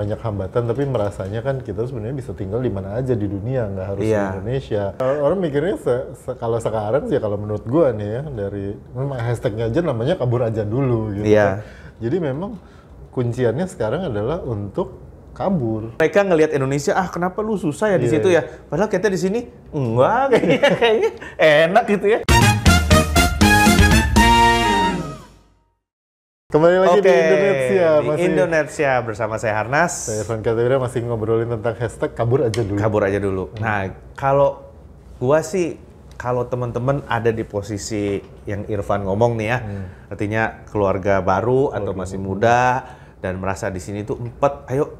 banyak hambatan, tapi merasanya kan kita sebenarnya bisa tinggal di mana aja di dunia, nggak harus di Indonesia. Orang mikirnya kalau sekarang sih, kalau menurut gua nih ya, dari hashtagnya aja namanya kabur aja dulu gitu. Jadi memang kunciannya sekarang adalah untuk kabur. Mereka ngelihat Indonesia, kenapa lu susah ya di situ ya? Padahal kita di sini enggak, kayaknya enak gitu ya. Kembali lagi di Indonesia. Di Indonesia bersama saya Harnas. Saya Irfan Kartawira, masih ngobrolin tentang hashtag kabur aja dulu. Kabur aja dulu. Nah, kalau gua sih, kalau teman-teman ada di posisi yang Irfan ngomong nih ya, artinya keluarga baru atau masih muda dan merasa di sini tuh ayo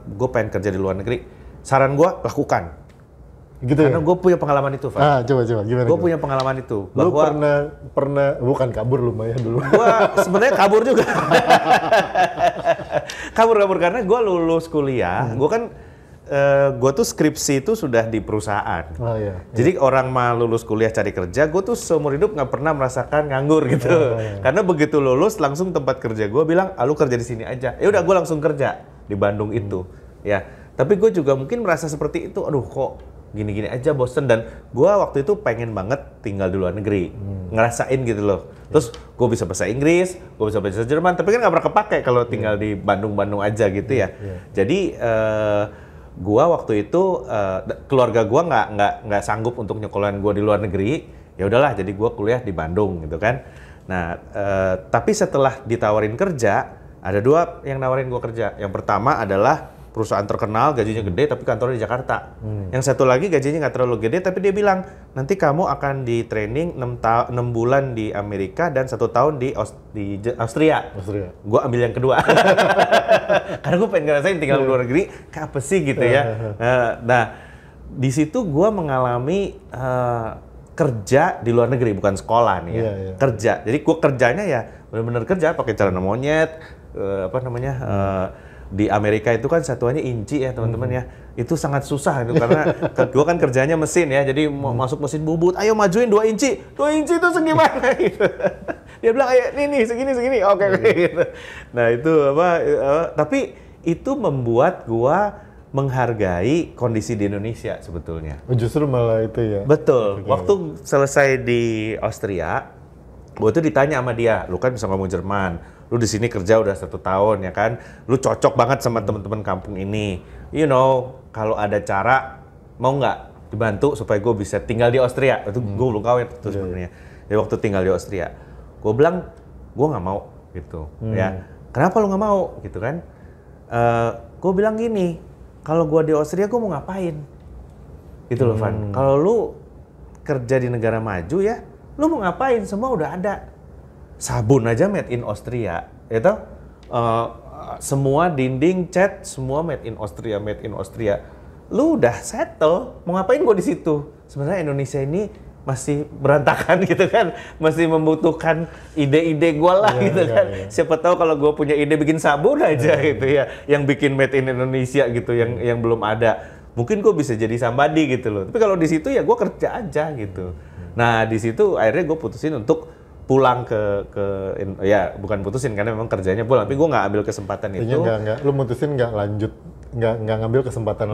gue pengen kerja di luar negeri. Saran gua, lakukan. Gitu karena gue punya pengalaman itu, Pak. Coba gimana? Gue punya pengalaman itu. Lu pernah bukan kabur lumayan dulu. Gue sebenarnya kabur juga. kabur karena gue lulus kuliah. Gue kan gue tuh skripsi itu sudah di perusahaan. Jadi orang mah lulus kuliah cari kerja, gue tuh seumur hidup nggak pernah merasakan nganggur gitu. Karena begitu lulus langsung tempat kerja gue bilang, lu kerja di sini aja. Ya udah gue langsung kerja di Bandung itu. Ya. Tapi gue juga mungkin merasa seperti itu. Aduh kok gini-gini aja bosen, dan gue waktu itu pengen banget tinggal di luar negeri, ngerasain gitu loh. Terus gue bisa bahasa Inggris, gue bisa bahasa Jerman, tapi kan nggak pernah kepake kalau tinggal di Bandung aja gitu ya. Jadi gue waktu itu keluarga gue nggak sanggup untuk nyekolahin gue di luar negeri. Ya udahlah, jadi gue kuliah di Bandung gitu kan. Nah tapi setelah ditawarin kerja, ada dua yang nawarin gue kerja. Yang pertama adalah perusahaan terkenal, gajinya gede, tapi kantornya di Jakarta. Yang satu lagi gajinya nggak terlalu gede, tapi dia bilang, nanti kamu akan di training 6 bulan di Amerika dan 1 tahun di Austria. Gue ambil yang kedua. Karena gue pengen ngerasain tinggal di luar negeri, kayak apa sih gitu ya. Nah, di situ gue mengalami kerja di luar negeri, bukan sekolah nih ya. Kerja. Jadi gue kerjanya ya benar-benar kerja, pakai celana monyet, di Amerika itu kan satuannya inci ya teman-teman ya. Itu sangat susah itu karena gue kan kerjanya mesin ya. Jadi mau masuk mesin bubut, ayo majuin 2 inci. 2 inci itu segimana gitu. Dia bilang, ayo nih segini. Oke. Gitu. Nah itu tapi itu membuat gue menghargai kondisi di Indonesia sebetulnya. Justru malah itu ya? Betul. Waktu selesai di Austria, gue tuh ditanya sama dia, lu kan bisa ngomong Jerman, lu di sini kerja udah 1 tahun ya kan, lu cocok banget sama teman-teman kampung ini. You know, kalau ada cara mau nggak dibantu supaya gue bisa tinggal di Austria? Itu gue belum kawin tuh sebenarnya. Jadi waktu tinggal di Austria, gue bilang gue nggak mau gitu. Ya, kenapa lu nggak mau gitu kan? Gue bilang gini, kalau gue di Austria gue mau ngapain? Gitu loh Van. Kalau lu kerja di negara maju ya, lu mau ngapain? Semua udah ada. Sabun aja made in Austria, itu semua dinding cat semua made in Austria. Lu udah settle, mau ngapain gua di situ? Sebenarnya Indonesia ini masih berantakan gitu kan, masih membutuhkan ide-ide gua lah gitu kan. Siapa tahu kalau gua punya ide bikin sabun aja gitu ya, yang bikin made in Indonesia gitu, yang belum ada. Mungkin gua bisa jadi somebody gitu loh. Tapi kalau di situ ya gua kerja aja gitu. Nah di situ akhirnya gue putusin untuk pulang ya bukan putusin karena memang kerjanya pulang, tapi gue nggak ambil kesempatan itu. Lu mutusin nggak ngambil kesempatan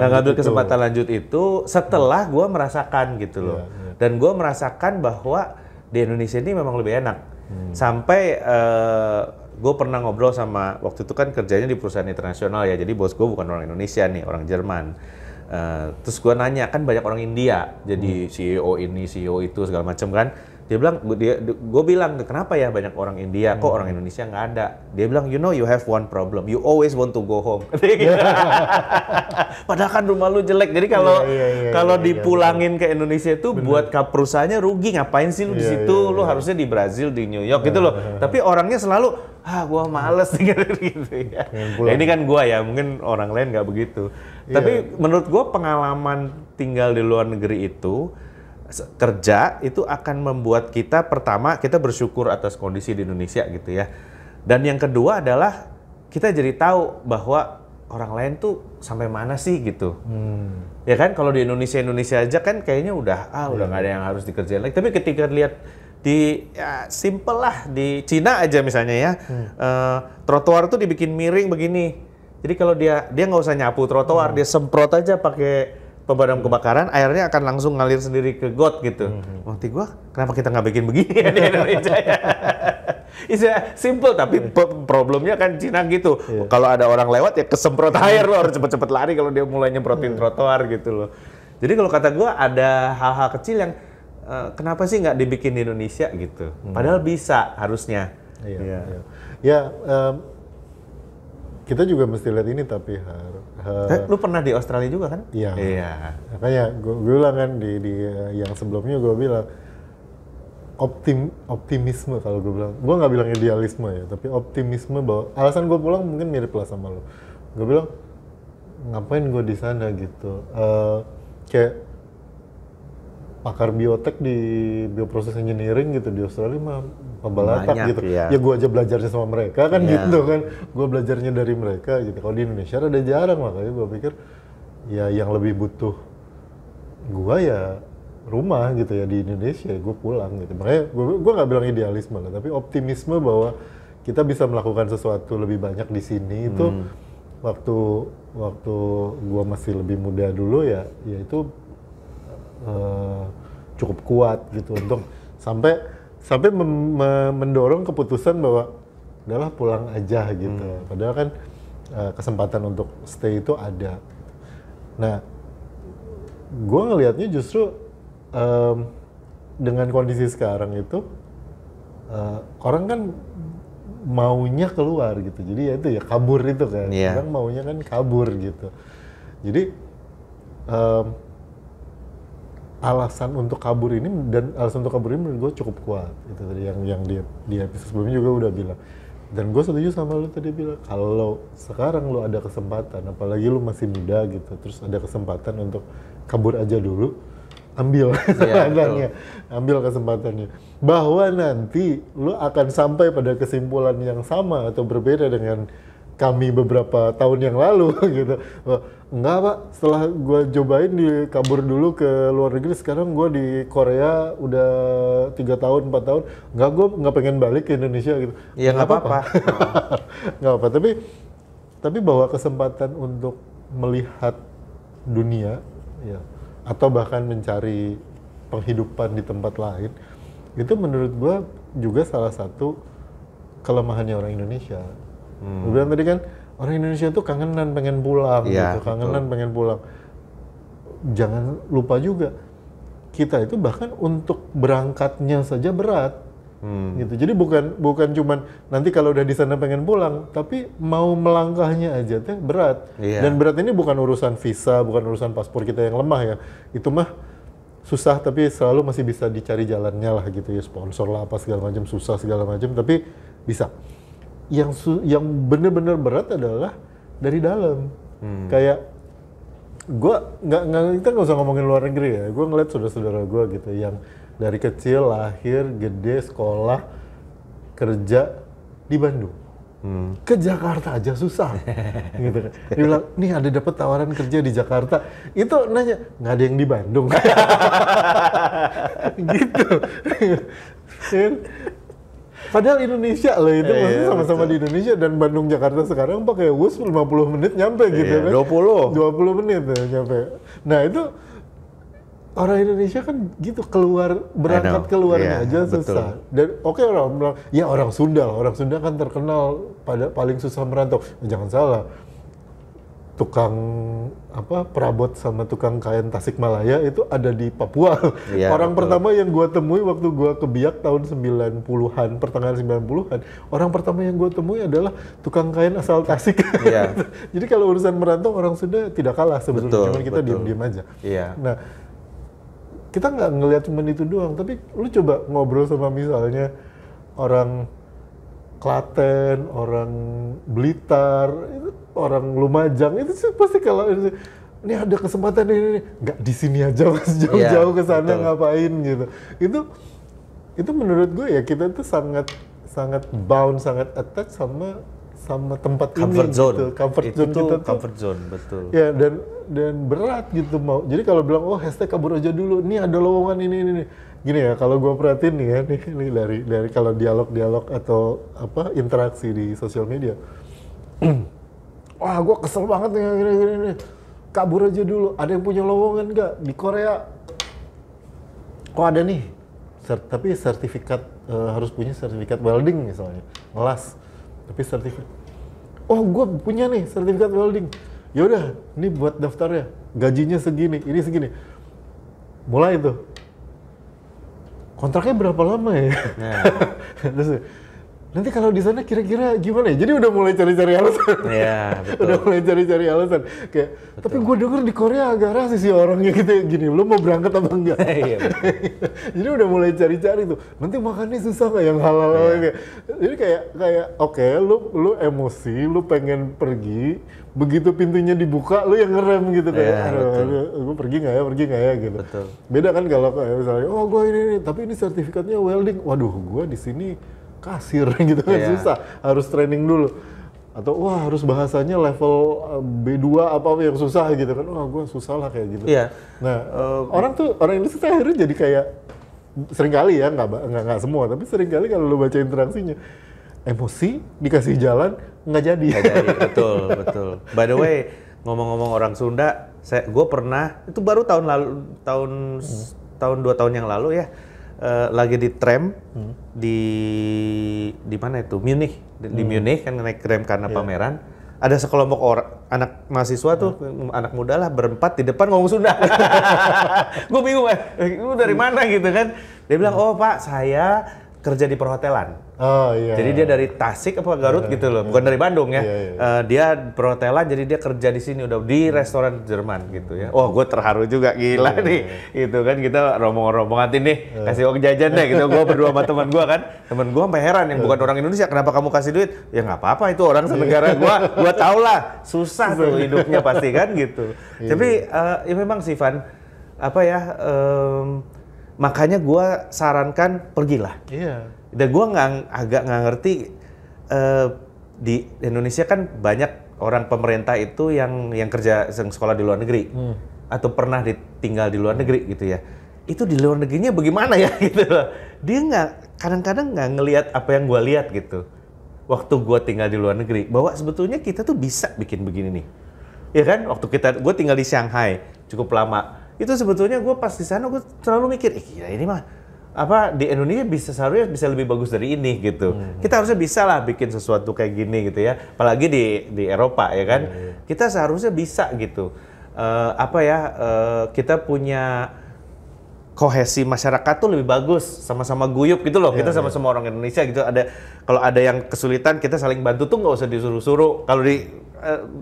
lanjut itu setelah gue merasakan gitu loh. Dan gue merasakan bahwa di Indonesia ini memang lebih enak. Sampai gue pernah ngobrol sama, waktu itu kan kerjanya di perusahaan internasional ya, jadi bos gue bukan orang Indonesia nih, orang Jerman. Terus gue nanya, kan banyak orang India jadi CEO ini, CEO itu segala macam kan. Dia bilang, gue bilang, kenapa ya banyak orang India, kok orang Indonesia nggak ada? Dia bilang, you know you have one problem, you always want to go home. Padahal kan rumah lu jelek, jadi kalau dipulangin ke Indonesia itu buat perusahaannya rugi, ngapain sih lu di situ? Lu harusnya di Brazil, di New York gitu loh. Tapi orangnya selalu, gue males gitu ya. Nah, ini kan gue ya, mungkin orang lain nggak begitu. Tapi menurut gue pengalaman tinggal di luar negeri itu, kerja itu akan membuat kita, pertama kita bersyukur atas kondisi di Indonesia gitu ya. Dan yang kedua adalah kita jadi tahu bahwa orang lain tuh sampai mana sih gitu. Ya kan kalau di Indonesia aja kan kayaknya udah nggak ada yang harus dikerjain lagi. Tapi ketika lihat di simple lah di Cina aja misalnya ya, trotoar tuh dibikin miring begini. Jadi kalau dia nggak usah nyapu trotoar, dia semprot aja pakai pemadam kebakaran, airnya akan langsung ngalir sendiri ke got gitu. Nanti gua, kenapa kita nggak bikin begini ya di Indonesia ya? It's simple, tapi problemnya kan Cina gitu. Kalau ada orang lewat ya kesemprot air, lo harus cepet-cepet lari kalau dia mulai nyemprotin trotoar gitu loh. Jadi kalau kata gua ada hal-hal kecil yang kenapa sih nggak dibikin di Indonesia gitu? Padahal bisa harusnya. Ya, kita juga mesti lihat ini tapi lu pernah di Australia juga kan? Iya. Makanya gue bilang kan di yang sebelumnya gue bilang optimisme kalau gue bilang. Gue nggak bilang idealisme ya, tapi optimisme bahwa alasan gue pulang mungkin mirip lah sama lo. Gue bilang ngapain gue di sana gitu. Kayak pakar biotek di bioproses engineering gitu di Australia mah pembalatak gitu. Ya gue aja belajarnya sama mereka kan gitu kan. Gue belajarnya dari mereka gitu. Kalau di Indonesia ada jarang, makanya gue pikir ya yang lebih butuh gue ya rumah gitu ya di Indonesia, gue pulang gitu. Makanya gue nggak bilang idealisme lah, tapi optimisme bahwa kita bisa melakukan sesuatu lebih banyak di sini itu waktu gue masih lebih muda dulu ya itu cukup kuat gitu untuk sampai mendorong keputusan bahwa udahlah pulang aja gitu. Padahal kan kesempatan untuk stay itu ada. Nah, gue ngelihatnya justru dengan kondisi sekarang itu orang kan maunya keluar gitu. Jadi ya itu ya kabur itu kan. Orang maunya kan kabur gitu. Jadi alasan untuk kabur ini menurut gue cukup kuat gitu tadi yang dia episode sebelumnya juga udah bilang, dan gue setuju sama lu tadi bilang kalau sekarang lu ada kesempatan, apalagi lu masih muda gitu, terus ada kesempatan untuk kabur aja dulu, ambil kesempatannya, ambil kesempatannya, bahwa nanti lu akan sampai pada kesimpulan yang sama atau berbeda dengan kami beberapa tahun yang lalu gitu. Enggak pak, setelah gue cobain kabur dulu ke luar negeri, sekarang gue di Korea udah 3 tahun, 4 tahun, gue nggak pengen balik ke Indonesia gitu. Iya nggak apa-apa. Nggak apa, tapi bahwa kesempatan untuk melihat dunia ya, atau bahkan mencari penghidupan di tempat lain, itu menurut gue juga salah satu kelemahannya orang Indonesia. Gue bilang tadi kan, orang Indonesia tuh kangenan pengen pulang gitu, kangenan pengen pulang. Jangan lupa juga, kita itu bahkan untuk berangkatnya saja berat. Gitu. Jadi bukan cuman nanti kalau udah di sana pengen pulang, tapi mau melangkahnya aja teh berat. Dan berat ini bukan urusan visa, bukan urusan paspor kita yang lemah ya. Itu mah susah tapi selalu masih bisa dicari jalannya lah gitu ya, sponsor lah apa segala macam, susah segala macam tapi bisa. Yang benar-benar berat adalah dari dalam. Kayak gue kita nggak usah ngomongin luar negeri ya. Gue ngeliat saudara-saudara gue gitu yang dari kecil lahir, gede, sekolah, kerja di Bandung. Ke Jakarta aja susah. Gitu kan. Dia bilang, nih ada dapat tawaran kerja di Jakarta. Itu nanya, nggak ada yang di Bandung. Gitu. Padahal Indonesia loh itu, maksudnya sama-sama di Indonesia, dan Bandung Jakarta sekarang pakai bus 50 menit nyampe gitu kan. 20 menit ya, nyampe. Nah itu orang Indonesia kan gitu, berangkat keluarnya aja susah. Dan oke, orang bilang, ya orang Sunda kan terkenal paling susah merantau. Jangan salah. Tukang perabot sama tukang kain Tasikmalaya itu ada di Papua. Orang pertama yang gua temui waktu gua ke Biak tahun 90-an, pertengahan 90-an, orang pertama yang gua temui adalah tukang kain asal Tasik. Jadi kalau urusan merantau orang Sunda tidak kalah sebetulnya, cuman kita diam-diam aja. Nah, kita nggak ngelihat cuma itu doang, tapi lu coba ngobrol sama misalnya orang Klaten, orang Blitar, orang Lumajang, itu sih pasti kalau ini ada kesempatan ini, nggak di sini aja mas, jauh-jauh ke sana ngapain gitu. Itu menurut gue ya, kita tuh sangat bound, sangat attached sama tempat comfort ini zone. Gitu. Comfort zone kita tuh. Comfort zone, betul. Ya, dan berat gitu mau. Jadi kalau bilang hashtag kabur aja dulu, nih ada lowongan ini. Gini ya, kalau gue perhatiin nih ya, nih dari kalau dialog atau interaksi di sosial media, wah gue kesel banget nih gini. Kabur aja dulu. Ada yang punya lowongan nggak di Korea? Kok ada nih? Tapi sertifikat harus punya sertifikat welding misalnya, ngelas. Tapi sertifikat. Oh, gue punya nih sertifikat welding. Ya udah, ini buat daftarnya. Gajinya segini, ini segini. Mulai tuh. Kontraknya berapa lama ya? Nah. Terus, nanti kalau di sana kira-kira gimana ya? Jadi udah mulai cari-cari alasan. Iya, betul. Udah mulai cari-cari alasan. Kayak, betul. Tapi gue denger di Korea agak rasis sih orangnya gitu gini. Lu mau berangkat apa enggak? Iya. Jadi udah mulai cari-cari tuh. Nanti makannya susah nggak yang halal? Yeah. Jadi kayak oke, lu emosi, lu pengen pergi. Begitu pintunya dibuka, lu yang ngerem gitu kayak, gue pergi nggak ya gitu. Betul. Beda kan kalau misalnya, oh gue ini, tapi ini sertifikatnya welding. Waduh, gue di sini kasir gitu kan susah, harus training dulu. Atau wah harus bahasanya level B2 apa yang susah gitu kan. Wah gue susah lah kayak gitu. Iya. Nah, orang Indonesia akhirnya jadi kayak seringkali ya, nggak semua, tapi seringkali kalau lu baca interaksinya emosi dikasih jalan nggak jadi. Betul. By the way, ngomong-ngomong orang Sunda, gue pernah itu baru tahun 2 tahun yang lalu ya. Lagi di tram di mana itu Munich di Munich kan naik tram karena pameran, ada sekelompok anak mahasiswa tuh anak muda lah berempat di depan ngomong Sunda. Gue bingung lu dari mana gitu kan, dia bilang oh Pak saya kerja di perhotelan. Oh iya. Jadi dia dari Tasik apa Garut gitu loh, bukan dari Bandung ya. Dia perhotelan, jadi dia kerja di sini udah di restoran Jerman gitu ya. Oh, gue terharu juga, gila nih. Gitu kan kita rombongan nih, kasih uang jajan deh gitu. Gue berdua sama teman gue kan. Teman gue sampai heran yang bukan orang Indonesia, kenapa kamu kasih duit? Ya nggak apa-apa itu orang senegara gue. Gue tau lah, susah tuh hidupnya pasti kan gitu. Tapi ya memang sih Van, makanya gue sarankan pergilah. Iya. Dan gue agak nggak ngerti di Indonesia kan banyak orang pemerintah itu yang kerja sekolah di luar negeri atau pernah tinggal di luar negeri gitu ya. Itu di luar negerinya bagaimana ya gitu loh. Dia kadang-kadang nggak ngelihat apa yang gue lihat gitu. Waktu gue tinggal di luar negeri, bahwa sebetulnya kita tuh bisa bikin begini nih. Ya kan? Waktu gue tinggal di Shanghai cukup lama. Itu sebetulnya gue pas di sana gue selalu mikir, gila ini mah di Indonesia seharusnya bisa lebih bagus dari ini gitu. Kita harusnya bisa lah bikin sesuatu kayak gini gitu ya. Apalagi di Eropa ya kan. Kita seharusnya bisa gitu. Kita punya kohesi masyarakat tuh lebih bagus, sama-sama guyup gitu loh. Kita sama-sama orang Indonesia gitu. Kalau ada yang kesulitan kita saling bantu tuh nggak usah disuruh-suruh. Kalau di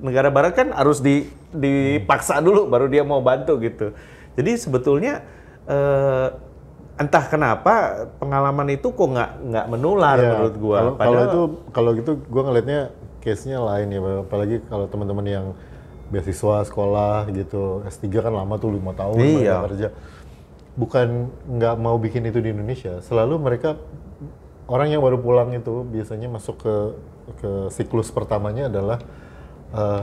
negara barat kan harus dipaksa dulu baru dia mau bantu gitu. Jadi sebetulnya entah kenapa pengalaman itu kok nggak menular menurut gua. Kalau gitu gua ngelihatnya case-nya lain ya, apalagi kalau teman-teman yang beasiswa sekolah gitu, S3 kan lama tuh 5 tahun mereka kerja. Bukan nggak mau bikin itu di Indonesia, selalu mereka orang yang baru pulang itu biasanya masuk ke siklus pertamanya adalah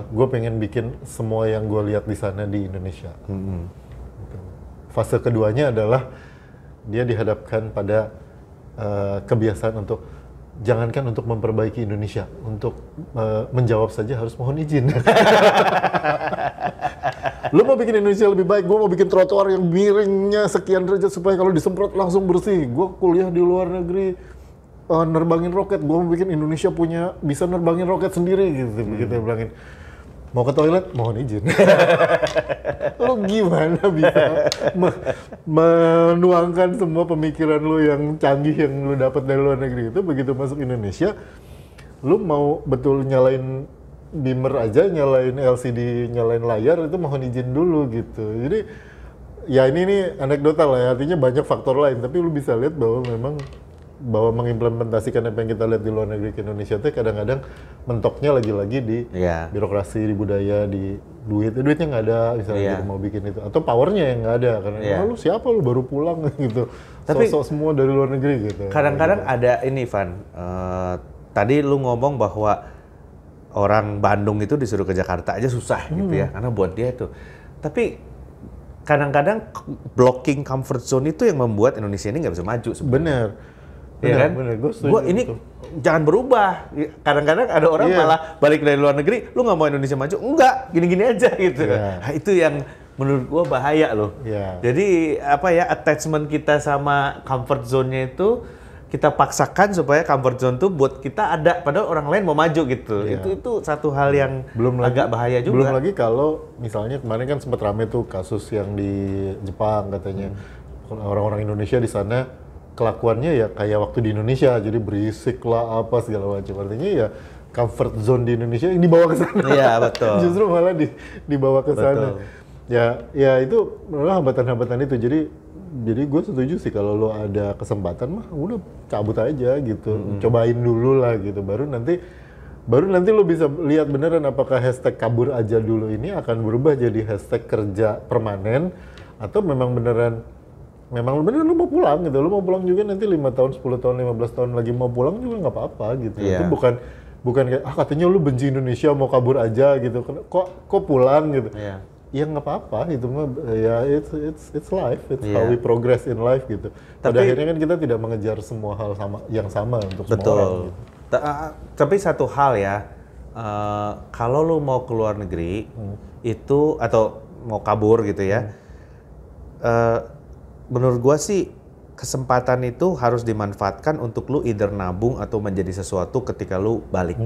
gue pengen bikin semua yang gue lihat di sana di Indonesia. Fase keduanya adalah dia dihadapkan pada kebiasaan untuk jangankan untuk memperbaiki Indonesia, untuk menjawab saja harus mohon izin. Lu mau bikin Indonesia lebih baik, gue mau bikin trotoar yang miringnya sekian derajat supaya kalau disemprot langsung bersih. Gue kuliah di luar negeri, nerbangin roket, gue mau bikin Indonesia bisa nerbangin roket sendiri gitu. Begitu ya bilangin. Mau ke toilet, mohon izin. Lu gimana bisa menuangkan semua pemikiran lu yang canggih yang lu dapat dari luar negeri itu, begitu masuk Indonesia, lu mau betul nyalain dimmer aja, nyalain LCD, nyalain layar, itu mohon izin dulu gitu. Jadi ya ini anekdotal lah ya, artinya banyak faktor lain, tapi lu bisa lihat bahwa mengimplementasikan apa yang kita lihat di luar negeri ke Indonesia itu kadang-kadang mentoknya lagi-lagi di birokrasi, di budaya, di duitnya nggak ada misalnya gitu, mau bikin itu, atau powernya yang nggak ada karena lu siapa, lu baru pulang gitu, sosok semua dari luar negeri gitu. Kadang-kadang ada ini Van, tadi lu ngomong bahwa orang Bandung itu disuruh ke Jakarta aja susah gitu ya, karena buat dia itu. Tapi kadang-kadang blocking comfort zone itu yang membuat Indonesia ini nggak bisa maju sebenarnya. Bener. ya kan? Gue ini jangan berubah. Kadang-kadang ada orang malah balik dari luar negeri, lu nggak mau Indonesia maju? Enggak, gini-gini aja gitu. Nah, itu yang menurut gue bahaya loh. Jadi apa ya, attachment kita sama comfort zone-nya itu kita paksakan supaya comfort zone tuh buat kita ada, padahal orang lain mau maju gitu. Itu satu hal yang agak bahaya juga. Belum lagi kalau misalnya kemarin kan sempat rame tuh kasus yang di Jepang katanya orang-orang Indonesia di sana kelakuannya ya kayak waktu di Indonesia, jadi berisik lah apa segala macam. Artinya ya comfort zone di Indonesia yang dibawa ke sana. Iya betul. Justru malah dibawa ke sana. Ya itu malah hambatan-hambatan itu. Jadi gue setuju sih kalau lo ada kesempatan mah udah cabut aja gitu, cobain dulu lah gitu. Baru nanti lo bisa lihat beneran apakah hashtag kabur aja dulu ini akan berubah jadi hashtag kerja permanen atau memang beneran lu mau pulang gitu. Lu mau pulang juga nanti 5 tahun, 10 tahun, 15 tahun lagi mau pulang juga nggak apa-apa gitu. Itu bukan kayak katanya lu benci Indonesia mau kabur aja gitu. Kok pulang gitu. Ya nggak apa-apa, itu mah ya it's life, it's how we progress in life gitu. Pada akhirnya kan kita tidak mengejar semua hal yang sama untuk semua orang gitu. Tapi satu hal ya, kalau lu mau ke luar negeri itu atau mau kabur gitu ya, menurut gua sih kesempatan itu harus dimanfaatkan untuk lu either nabung atau menjadi sesuatu ketika lu balik.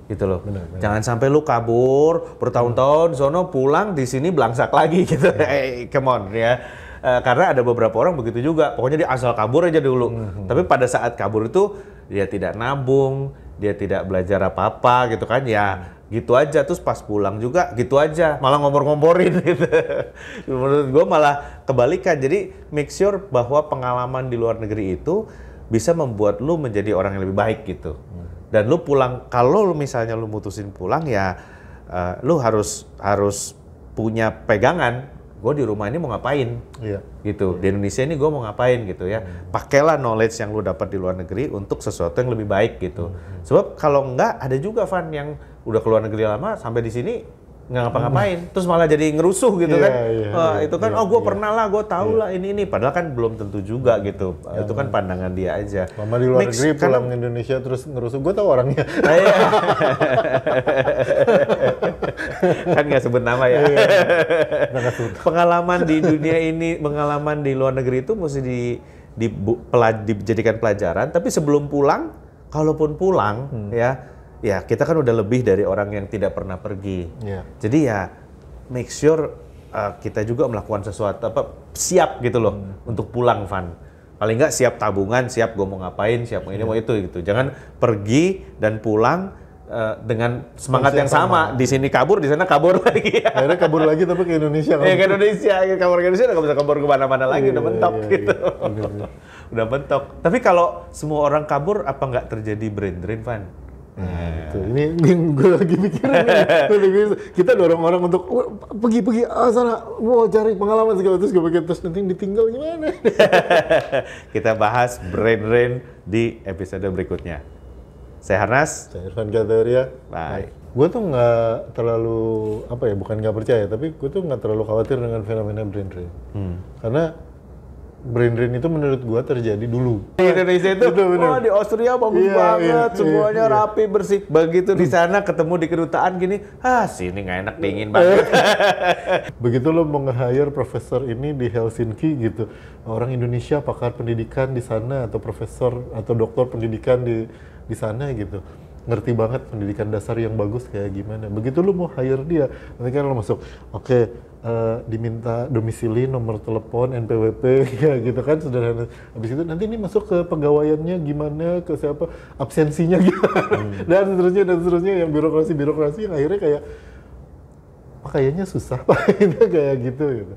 Gitu loh. Benar. Jangan sampai lu kabur bertahun-tahun sono pulang di sini belangsak lagi gitu. Come on ya. Karena ada beberapa orang begitu juga. Pokoknya dia asal kabur aja dulu. Tapi pada saat kabur itu dia tidak nabung, dia tidak belajar apa-apa gitu kan ya. Gitu aja, terus pas pulang juga gitu aja, malah ngompor-ngomporin gitu. Menurut gue malah kebalikan. Jadi make sure bahwa pengalaman di luar negeri itu bisa membuat lu menjadi orang yang lebih baik gitu. Dan lu pulang, kalau lu misalnya lu mutusin pulang ya lu harus punya pegangan. Gue di rumah ini mau ngapain, gitu. Di Indonesia ini gue mau ngapain gitu ya. Pakailah knowledge yang lu dapat di luar negeri untuk sesuatu yang lebih baik gitu. Sebab kalau enggak ada juga Van yang udah keluar negeri lama sampai di sini nggak ngapa-ngapain, terus malah jadi ngerusuh gitu kan. Itu kan gue pernah lah, gue tahu lah ini. Padahal kan belum tentu juga gitu. Itu kan pandangan dia aja. Lama di luar negeri pulang ke Indonesia terus ngerusuh, gue tahu orangnya. Kan nggak sebut nama ya. Pengalaman di dunia ini, pengalaman di luar negeri itu mesti dijadikan pelajaran. Tapi sebelum pulang, kalaupun pulang ya kita kan udah lebih dari orang yang tidak pernah pergi. Jadi ya make sure kita juga melakukan sesuatu siap gitu loh untuk pulang, Van. Paling nggak siap tabungan, siap gue mau ngapain, siap mau ini mau itu gitu. Jangan pergi dan pulang dengan semangat yang sama. Di sini kabur, di sana kabur lagi. Akhirnya kabur lagi tapi ke Indonesia. Ke Indonesia, kabur ke Indonesia nggak bisa kabur kemana-mana lagi, udah mentok gitu. Udah mentok. Tapi kalau semua orang kabur, apa nggak terjadi brain drain, Van? Itu. Ini gue lagi mikirin kita dorong orang untuk pergi sana mau cari pengalaman segala terus gue pikir terus nanti ditinggal gimana. Kita bahas brain drain di episode berikutnya. Saya Harnas, saya Irfan Gataria. Bye. Gue tuh nggak terlalu bukan nggak percaya, tapi gue tuh nggak terlalu khawatir dengan fenomena brain drain. Karena brain drain itu menurut gua terjadi dulu. Di Indonesia itu, di Austria bagus banget, semuanya rapi, bersih. Begitu di sana ketemu di kedutaan gini, sini nggak enak, dingin banget. Begitu lo mau nge-hire profesor ini di Helsinki gitu, orang Indonesia pakar pendidikan di sana atau profesor atau doktor pendidikan di sana gitu. Ngerti banget pendidikan dasar yang bagus kayak gimana. Begitu lo mau hire dia, nanti kan lo masuk, diminta domisili, nomor telepon, NPWP, ya gitu kan sederhana. Habis itu nanti ini masuk ke pegawaiannya gimana, ke siapa, absensinya gimana, dan seterusnya yang birokrasi yang akhirnya kayak, kayaknya susah Pak, kayak gitu.